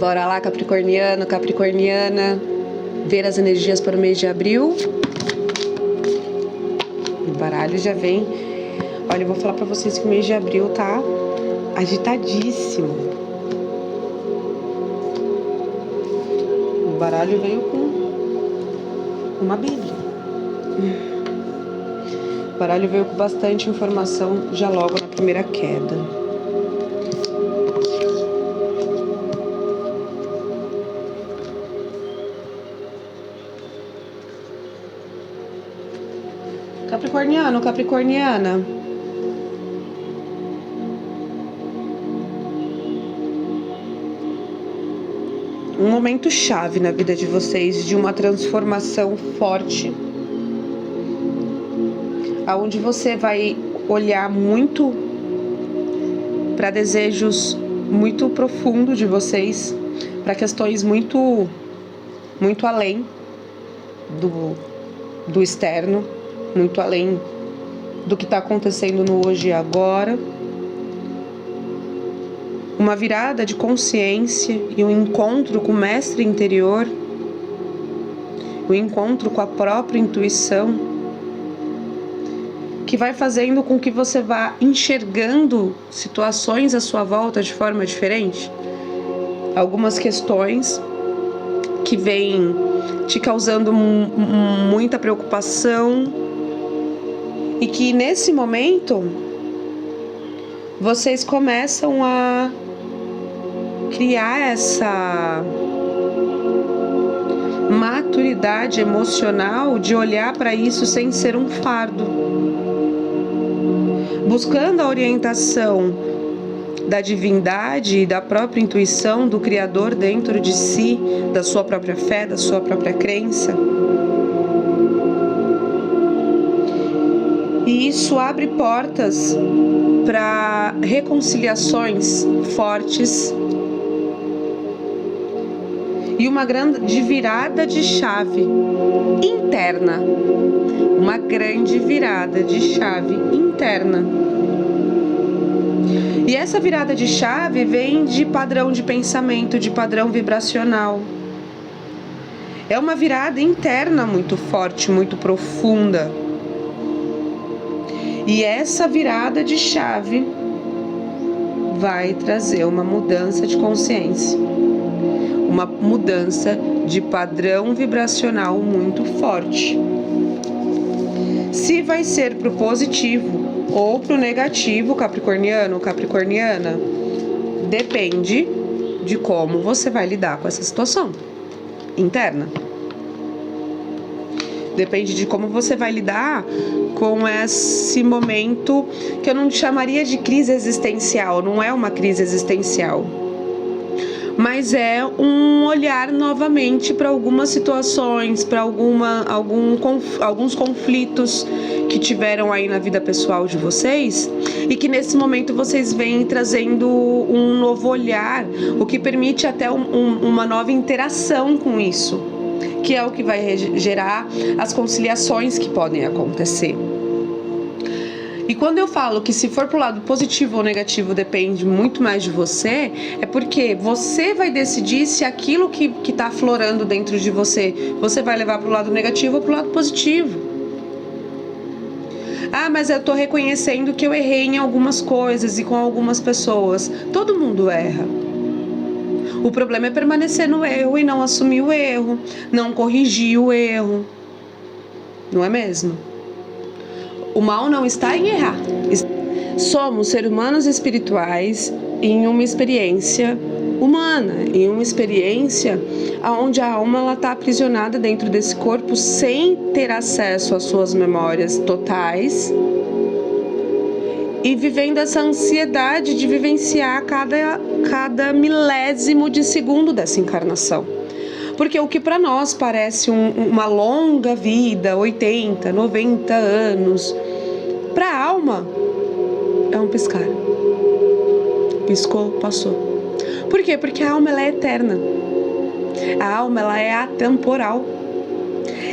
Bora lá, capricorniano, capricorniana, ver as energias para o mês de abril. O baralho já vem. Olha, eu vou falar para vocês que o mês de abril tá agitadíssimo. O baralho veio com uma bíblia. O baralho veio com bastante informação já logo na primeira queda. Capricorniano, capricorniana. Um momento chave na vida de vocês, de uma transformação forte, aonde você vai olhar muito para desejos muito profundos de vocês, para questões muito além do externo, muito além do que está acontecendo no hoje e agora. Uma virada de consciência e um encontro com o mestre interior, o encontro com a própria intuição, que vai fazendo com que você vá enxergando situações à sua volta de forma diferente. Algumas questões que vêm te causando muita preocupação e que nesse momento vocês começam a criar essa maturidade emocional de olhar para isso sem ser um fardo, buscando a orientação da divindade e da própria intuição do Criador dentro de si, da sua própria fé, da sua própria crença. E isso abre portas para reconciliações fortes e uma grande virada de chave interna. Uma grande virada de chave interna. E essa virada de chave vem de padrão de pensamento, de padrão vibracional. É uma virada interna muito forte, muito profunda. E essa virada de chave vai trazer uma mudança de consciência, uma mudança de padrão vibracional muito forte. Se vai ser pro positivo ou pro negativo, capricorniano, capricorniana, depende de como você vai lidar com essa situação interna. Depende de como você vai lidar com esse momento que eu não chamaria de crise existencial. Não é uma crise existencial, mas é um olhar novamente para algumas situações, para alguns conflitos que tiveram aí na vida pessoal de vocês e que nesse momento vocês vêm trazendo um novo olhar, o que permite até uma nova interação com isso, que é o que vai gerar as conciliações que podem acontecer. E quando eu falo que se for pro lado positivo ou negativo depende muito mais de você, é porque você vai decidir se aquilo que tá aflorando dentro de você vai levar pro lado negativo ou pro lado positivo. Ah, mas eu tô reconhecendo que eu errei em algumas coisas e com algumas pessoas. Todo mundo erra. O problema é permanecer no erro e não assumir o erro, não corrigir o erro. Não é mesmo? O mal não está em errar. Somos seres humanos espirituais em uma experiência humana, em uma experiência onde a alma está aprisionada dentro desse corpo sem ter acesso às suas memórias totais e vivendo essa ansiedade de vivenciar cada milésimo de segundo dessa encarnação. Porque o que para nós parece uma longa vida, 80, 90 anos, para a alma é um piscar. Piscou, passou. Por quê? Porque a alma ela é eterna. A alma ela é atemporal.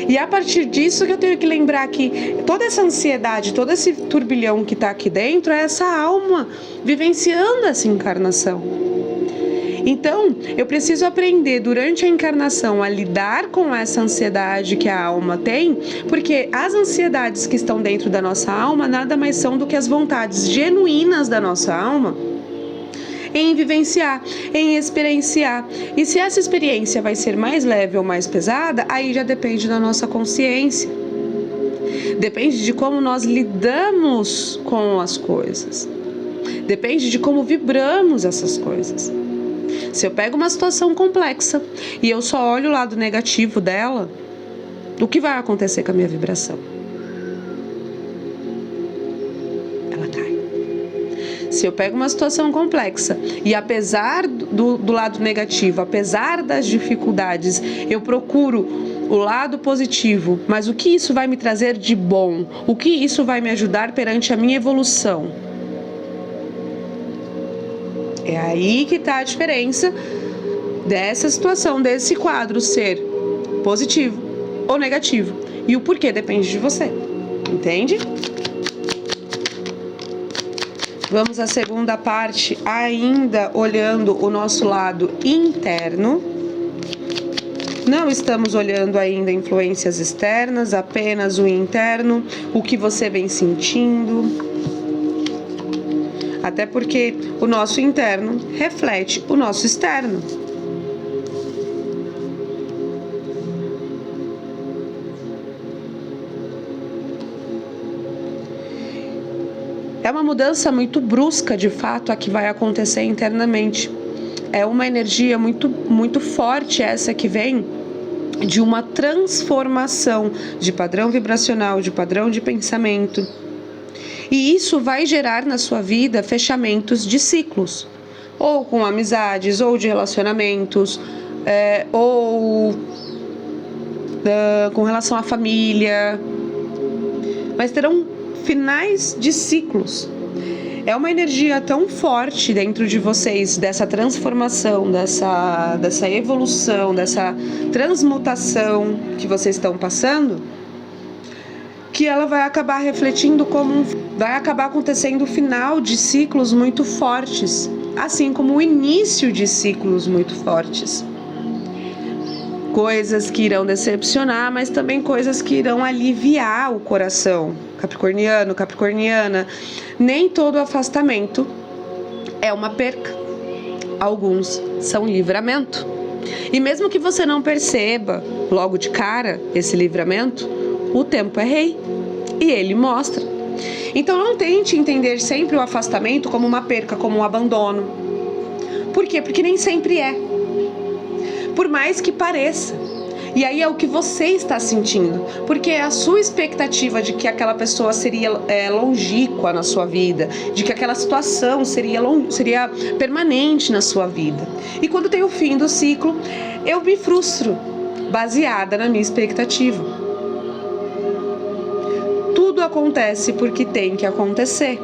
E a partir disso que eu tenho que lembrar que toda essa ansiedade, todo esse turbilhão que está aqui dentro é essa alma vivenciando essa encarnação. Então, eu preciso aprender durante a encarnação a lidar com essa ansiedade que a alma tem, porque as ansiedades que estão dentro da nossa alma nada mais são do que as vontades genuínas da nossa alma em vivenciar, em experienciar. E se essa experiência vai ser mais leve ou mais pesada, aí já depende da nossa consciência. Depende de como nós lidamos com as coisas. Depende de como vibramos essas coisas. Se eu pego uma situação complexa e eu só olho o lado negativo dela, o que vai acontecer com a minha vibração? Ela cai. Se eu pego uma situação complexa e apesar do lado negativo, apesar das dificuldades, eu procuro o lado positivo, mas o que isso vai me trazer de bom? O que isso vai me ajudar perante a minha evolução? É aí que está a diferença dessa situação, desse quadro ser positivo ou negativo. E o porquê depende de você, entende? Vamos à segunda parte, ainda olhando o nosso lado interno. Não estamos olhando ainda influências externas, apenas o interno, o que você vem sentindo. Até porque o nosso interno reflete o nosso externo. É uma mudança muito brusca, de fato, a que vai acontecer internamente. É uma energia muito forte essa que vem de uma transformação de padrão vibracional, de padrão de pensamento. E isso vai gerar na sua vida fechamentos de ciclos, ou com amizades, ou de relacionamentos, ou com relação à família. Mas terão finais de ciclos. É uma energia tão forte dentro de vocês, dessa transformação, dessa evolução, dessa transmutação que vocês estão passando, que ela vai acabar refletindo vai acabar acontecendo o final de ciclos muito fortes, assim como o início de ciclos muito fortes. Coisas que irão decepcionar, mas também coisas que irão aliviar o coração. Capricorniano, capricorniana, nem todo afastamento é uma perca. Alguns são livramento. E mesmo que você não perceba logo de cara esse livramento, o tempo é rei e ele mostra. Então não tente entender sempre o afastamento como uma perca, como um abandono. Por quê? Porque nem sempre é. Por mais que pareça. E aí é o que você está sentindo, porque é a sua expectativa de que aquela pessoa seria longínqua na sua vida, de que aquela situação seria permanente na sua vida. E quando tem o fim do ciclo, eu me frustro, baseada na minha expectativa. Tudo acontece porque tem que acontecer.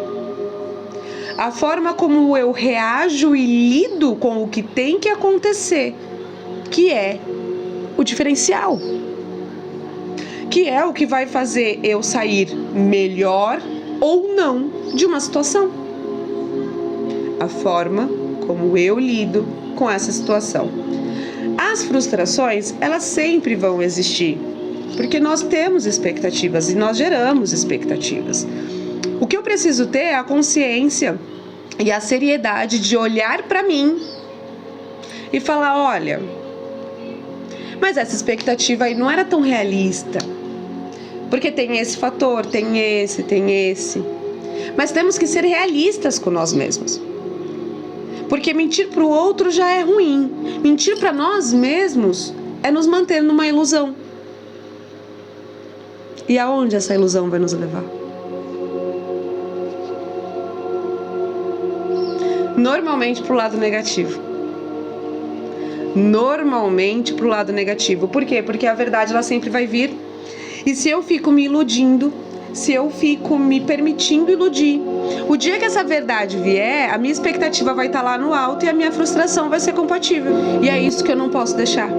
A forma como eu reajo e lido com o que tem que acontecer, que é o diferencial, que é o que vai fazer eu sair melhor ou não de uma situação. A forma como eu lido com essa situação. As frustrações, elas sempre vão existir, porque nós temos expectativas e nós geramos expectativas. O que eu preciso ter é a consciência e a seriedade de olhar para mim e falar, olha, mas essa expectativa aí não era tão realista, porque tem esse fator, tem esse. Mas temos que ser realistas com nós mesmos, porque mentir para o outro já é ruim. Mentir para nós mesmos é nos manter numa ilusão. E aonde essa ilusão vai nos levar? Normalmente para o lado negativo. Normalmente para o lado negativo. Por quê? Porque a verdade ela sempre vai vir. E se eu fico me iludindo, se eu fico me permitindo iludir, o dia que essa verdade vier, a minha expectativa vai estar lá no alto e a minha frustração vai ser compatível. E é isso que eu não posso deixar.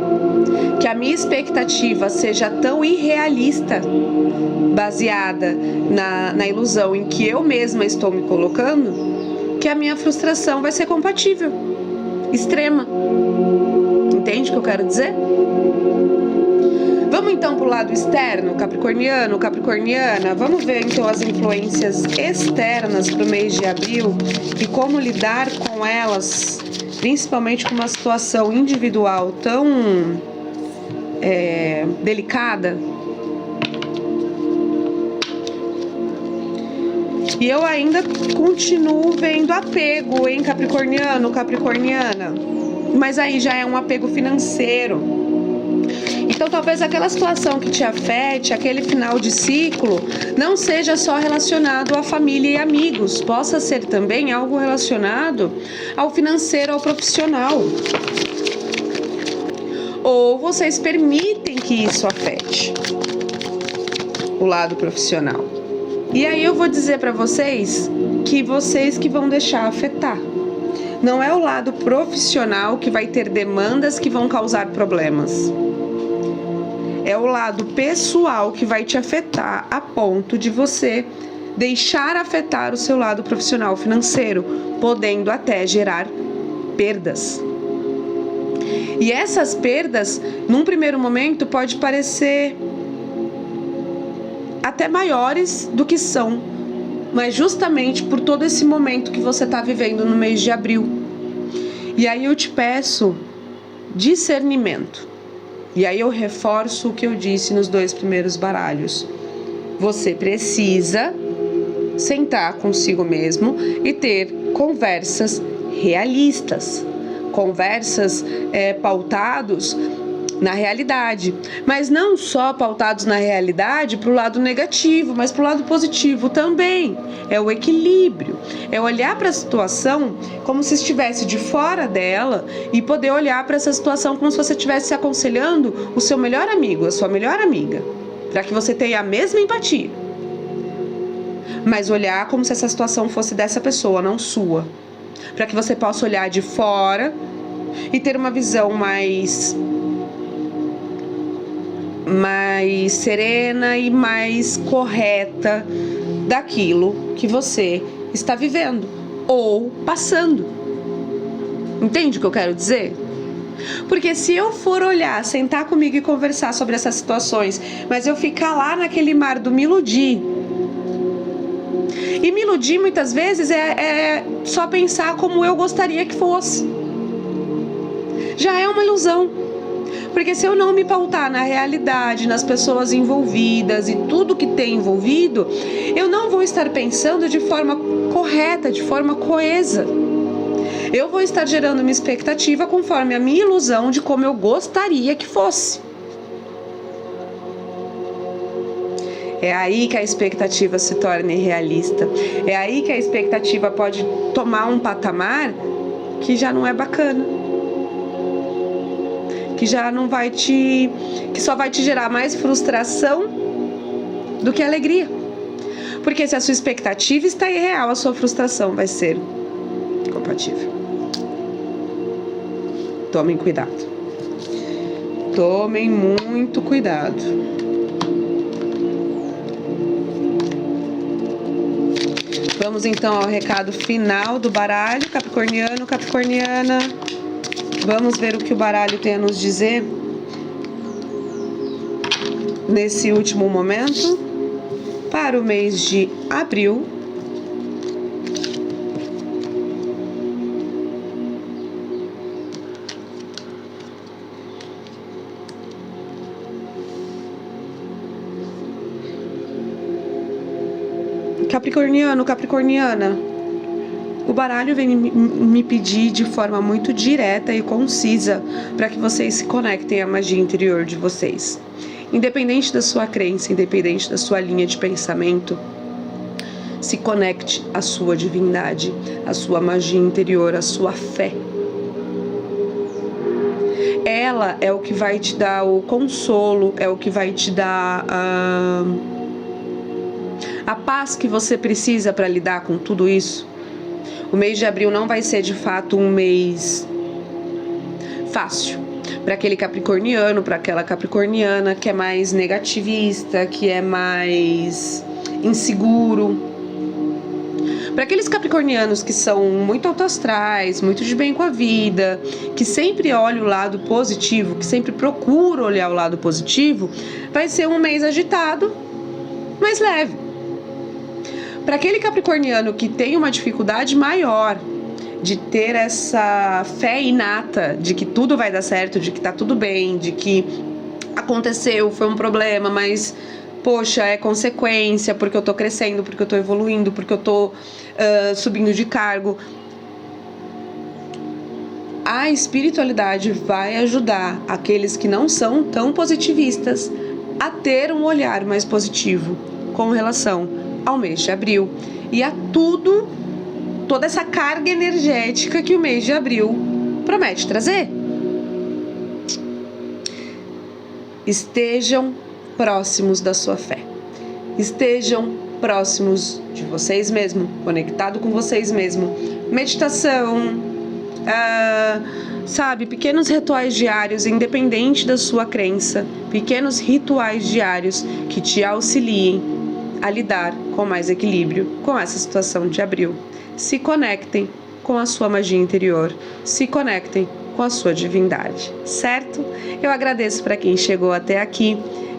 Que a minha expectativa seja tão irrealista, baseada na ilusão em que eu mesma estou me colocando, que a minha frustração vai ser compatível. extrema. Entende o que eu quero dizer? Vamos então para o lado externo, capricorniano, capricorniana. Vamos ver então as influências externas para o mês de abril e como lidar com elas, principalmente com uma situação individual tão delicada. E eu ainda continuo vendo apego, hein, capricorniano, capricorniana. Mas aí já é um apego financeiro. Então talvez aquela situação que te afete, aquele final de ciclo, não seja só relacionado à família e amigos, possa ser também algo relacionado ao financeiro, ao profissional. Ou vocês permitem que isso afete o lado profissional. E aí eu vou dizer para vocês que vão deixar afetar. Não é o lado profissional que vai ter demandas que vão causar problemas. É o lado pessoal que vai te afetar a ponto de você deixar afetar o seu lado profissional financeiro, podendo até gerar perdas. E essas perdas, num primeiro momento, pode parecer até maiores do que são, mas justamente por todo esse momento que você está vivendo no mês de abril. E aí eu te peço discernimento. E aí eu reforço o que eu disse nos 2 primeiros baralhos. Você precisa sentar consigo mesmo e ter conversas realistas. Conversas pautados na realidade, mas não só pautados na realidade para o lado negativo, mas para o lado positivo também. É o equilíbrio, é olhar para a situação como se estivesse de fora dela e poder olhar para essa situação como se você estivesse aconselhando o seu melhor amigo, a sua melhor amiga, para que você tenha a mesma empatia, mas olhar como se essa situação fosse dessa pessoa, não sua, para que você possa olhar de fora e ter uma visão mais serena e mais correta daquilo que você está vivendo ou passando. Entende o que eu quero dizer? Porque se eu for olhar, sentar comigo e conversar sobre essas situações, mas eu ficar lá naquele mar do me iludir, e me iludir muitas vezes é só pensar como eu gostaria que fosse. Já é uma ilusão. Porque se eu não me pautar na realidade, nas pessoas envolvidas e tudo que tem envolvido, eu não vou estar pensando de forma correta, de forma coesa. Eu vou estar gerando uma expectativa conforme a minha ilusão de como eu gostaria que fosse. É aí que a expectativa se torna irrealista. É aí que a expectativa pode tomar um patamar que já não é bacana. Que já não vai que só vai te gerar mais frustração do que alegria. Porque se a sua expectativa está irreal, a sua frustração vai ser compatível. Tomem cuidado. Tomem muito cuidado. Vamos então ao recado final do baralho, capricorniano, capricorniana. Vamos ver o que o baralho tem a nos dizer nesse último momento para o mês de abril. Capricorniano, capricorniana, o baralho vem me pedir de forma muito direta e concisa para que vocês se conectem à magia interior de vocês. Independente da sua crença, independente da sua linha de pensamento, se conecte à sua divindade, à sua magia interior, à sua fé. Ela é o que vai te dar o consolo, é o que vai te dar a paz que você precisa para lidar com tudo isso. O mês de abril não vai ser de fato um mês fácil para aquele capricorniano, para aquela capricorniana que é mais negativista, que é mais inseguro. Para aqueles capricornianos que são muito autoastrais, muito de bem com a vida, que sempre olham o lado positivo, que sempre procuram olhar o lado positivo, vai ser um mês agitado, mas leve. Para aquele capricorniano que tem uma dificuldade maior de ter essa fé inata de que tudo vai dar certo, de que tá tudo bem, de que aconteceu, foi um problema, mas poxa, é consequência, porque eu tô crescendo, porque eu tô evoluindo, porque eu tô subindo de cargo. A espiritualidade vai ajudar aqueles que não são tão positivistas a ter um olhar mais positivo com relação ao mês de abril e a toda essa carga energética que o mês de abril promete trazer. Estejam próximos da sua fé. Estejam próximos de vocês mesmos, conectado com vocês mesmos. Meditação, pequenos rituais diários, independente da sua crença, pequenos rituais diários que te auxiliem a lidar com mais equilíbrio com essa situação de abril. Se conectem com a sua magia interior, se conectem com a sua divindade, certo? Eu agradeço para quem chegou até aqui.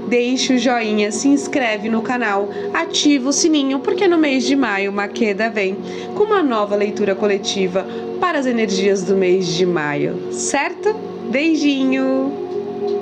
Deixe o joinha, se inscreve no canal, ativa o sininho, porque no mês de maio Maqueda vem com uma nova leitura coletiva para as energias do mês de maio, certo? Beijinho!